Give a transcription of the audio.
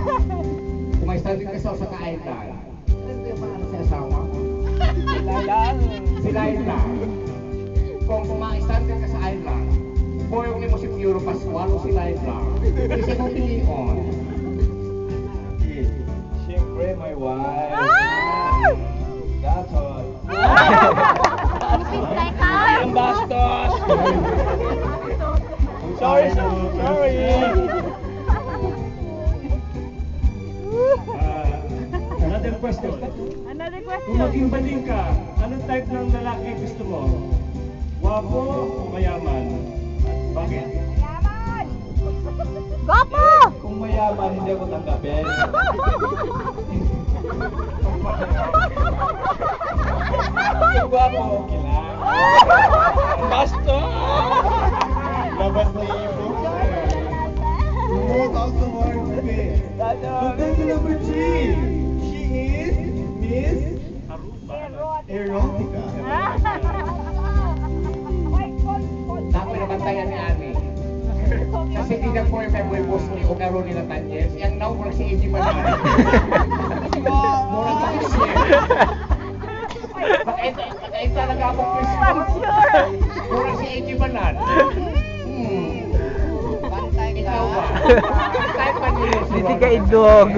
Kung may study ka sa ka-island, ano yung mga sa asawa? Si Laila. Kung ma-study ka sa island, boyong ni mo si Piero Pascual o si Laila, kasi mo pilion. Siyempre, my wife. That's all. Ang bastos! Sorry. Another question. Kung maging bading ka, anong type ng lalaki gusto mo? Wapo o mayaman? Bakit? Gwapo! Kung mayaman, hindi ako tanggapin. Kung wapo, okay lang. Bastos! Labas na ipo. Move out the word space. Contestant number 3. She is Miss Erotica. Dako na bantayan ni Ani. Kasi tidak po yung kay Boy Boss ni Ogaro nila Tanyes. Yang now, murag si Eji Manan. Murag pa siya. Pagkaita lang ako Christmas. Murag si Eji Manan. Bantay ka. Ikaw ba? Bantay pa niyo. Hindi ka idog.